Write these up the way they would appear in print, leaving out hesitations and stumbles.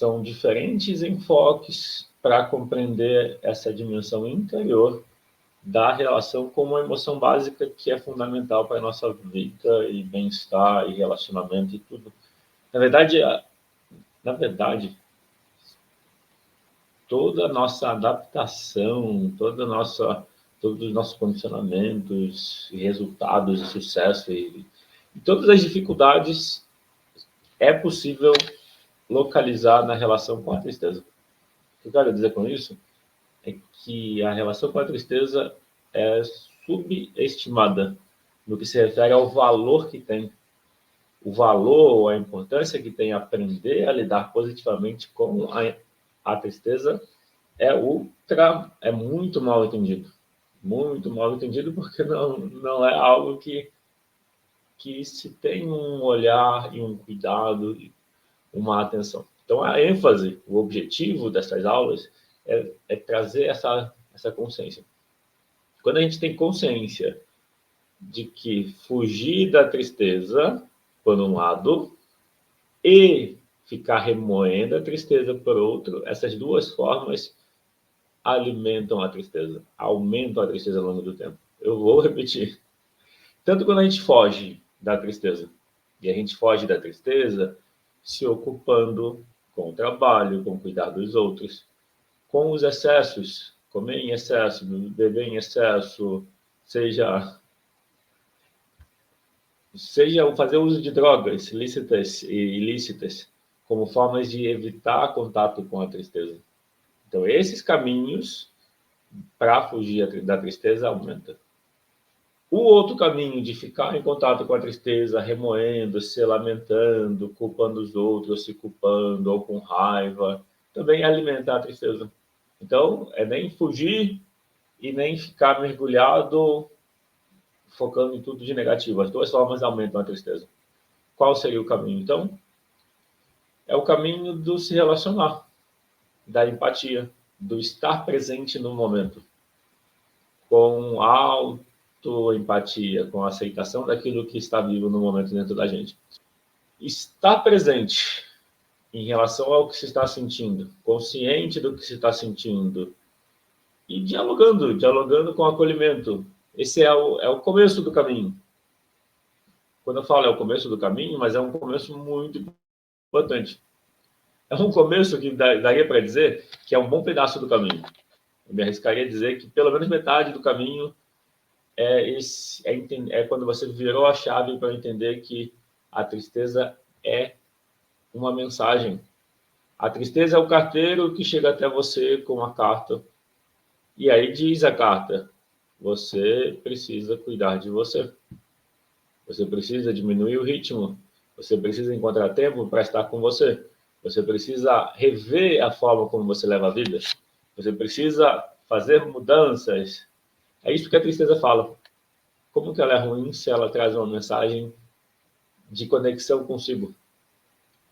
são diferentes enfoques para compreender essa dimensão interior da relação com uma emoção básica que é fundamental para a nossa vida e bem-estar e relacionamento e tudo. Na verdade, toda a nossa adaptação, todos os nossos condicionamentos e resultados de sucesso e todas as dificuldades é possível localizar na relação com a tristeza. O que eu quero dizer com isso é que a relação com a tristeza é subestimada no que se refere ao valor que tem. O valor, a importância que tem aprender a lidar positivamente com a tristeza é muito mal entendido. Muito mal entendido porque não é algo que se tem um olhar e um cuidado, uma atenção. Então, a ênfase, o objetivo dessas aulas é trazer essa consciência. Quando a gente tem consciência de que fugir da tristeza, por um lado, e ficar remoendo a tristeza por outro, essas duas formas alimentam a tristeza, aumentam a tristeza ao longo do tempo. Eu vou repetir. Tanto quando a gente foge da tristeza, e a gente foge da tristeza se ocupando com o trabalho, com cuidar dos outros, com os excessos, comer em excesso, beber em excesso, seja fazer uso de drogas lícitas e ilícitas, como formas de evitar contato com a tristeza. Então, esses caminhos para fugir da tristeza aumentam. O outro caminho de ficar em contato com a tristeza, remoendo, se lamentando, culpando os outros, se culpando ou com raiva, também alimenta a tristeza. Então, é nem fugir e nem ficar mergulhado, focando em tudo de negativo. As duas formas aumentam a tristeza. Qual seria o caminho, então? É o caminho do se relacionar, da empatia, do estar presente no momento, com autoempatia, com a aceitação daquilo que está vivo no momento dentro da gente. Estar presente em relação ao que se está sentindo, consciente do que se está sentindo e dialogando com acolhimento. Esse é o começo do caminho. Quando eu falo é o começo do caminho, mas é um começo muito importante. É um começo que daria para dizer que é um bom pedaço do caminho. Eu me arriscaria a dizer que pelo menos metade do caminho é quando você virou a chave para entender que a tristeza é uma mensagem. A tristeza é o carteiro que chega até você com uma carta. E aí diz a carta: você precisa cuidar de você. Você precisa diminuir o ritmo. Você precisa encontrar tempo para estar com você. Você precisa rever a forma como você leva a vida. Você precisa fazer mudanças. É isso que a tristeza fala. Como que ela é ruim se ela traz uma mensagem de conexão consigo?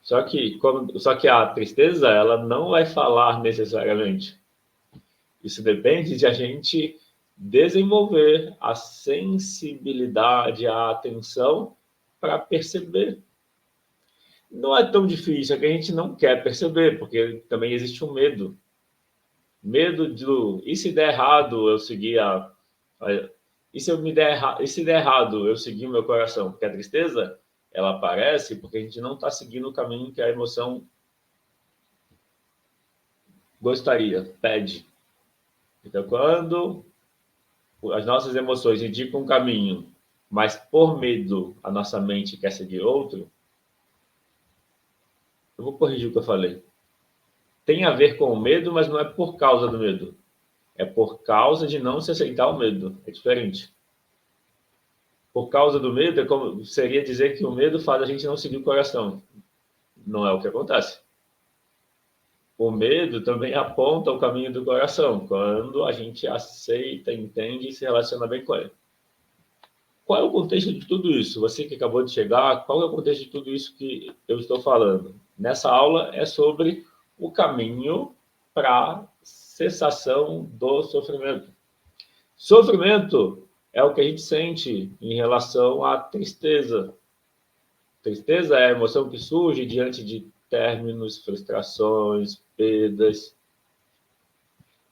Só que a tristeza, ela não vai falar necessariamente. Isso depende de a gente desenvolver a sensibilidade, a atenção para perceber. Não é tão difícil, é que a gente não quer perceber, porque também existe um medo. Medo e se der errado, eu seguir e se der errado, eu seguir o meu coração? Porque a tristeza, ela aparece porque a gente não está seguindo o caminho que a emoção gostaria, pede. Então, quando as nossas emoções indicam um caminho, mas por medo a nossa mente quer seguir outro, eu vou corrigir o que eu falei. Tem a ver com o medo, mas não é por causa do medo. É por causa de não se aceitar o medo. É diferente. Por causa do medo, seria dizer que o medo faz a gente não seguir o coração. Não é o que acontece. O medo também aponta o caminho do coração, quando a gente aceita, entende e se relaciona bem com ele. Qual é o contexto de tudo isso? Você que acabou de chegar, qual é o contexto de tudo isso que eu estou falando? Nessa aula é sobre o caminho para cessação do sofrimento. Sofrimento é o que a gente sente em relação à tristeza. Tristeza é a emoção que surge diante de términos, frustrações, perdas,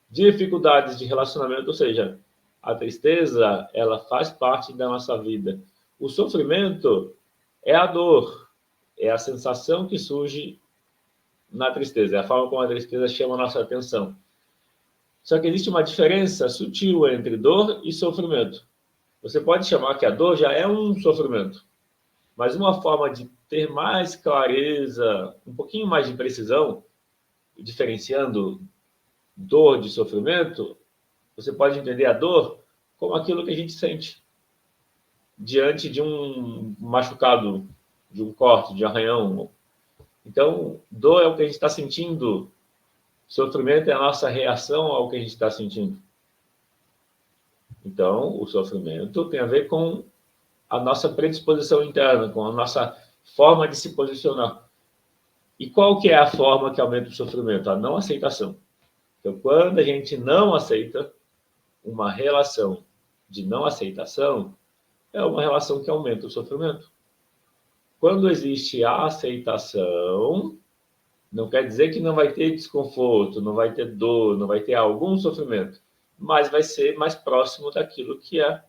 dificuldades de relacionamento, ou seja, a tristeza, ela faz parte da nossa vida. O sofrimento é a dor, é a sensação que surge na tristeza, é a forma como a tristeza chama a nossa atenção. Só que existe uma diferença sutil entre dor e sofrimento. Você pode chamar que a dor já é um sofrimento, mas uma forma de ter mais clareza, um pouquinho mais de precisão, diferenciando dor de sofrimento, você pode entender a dor como aquilo que a gente sente diante de um machucado, de um corte, de um arranhão. Então, dor é o que a gente está sentindo, sofrimento é a nossa reação ao que a gente está sentindo. Então, o sofrimento tem a ver com a nossa predisposição interna, com a nossa forma de se posicionar. E qual que é a forma que aumenta o sofrimento? A não aceitação. Então, quando a gente não aceita uma relação de não aceitação, é uma relação que aumenta o sofrimento. Quando existe a aceitação, não quer dizer que não vai ter desconforto, não vai ter dor, não vai ter algum sofrimento, mas vai ser mais próximo daquilo que é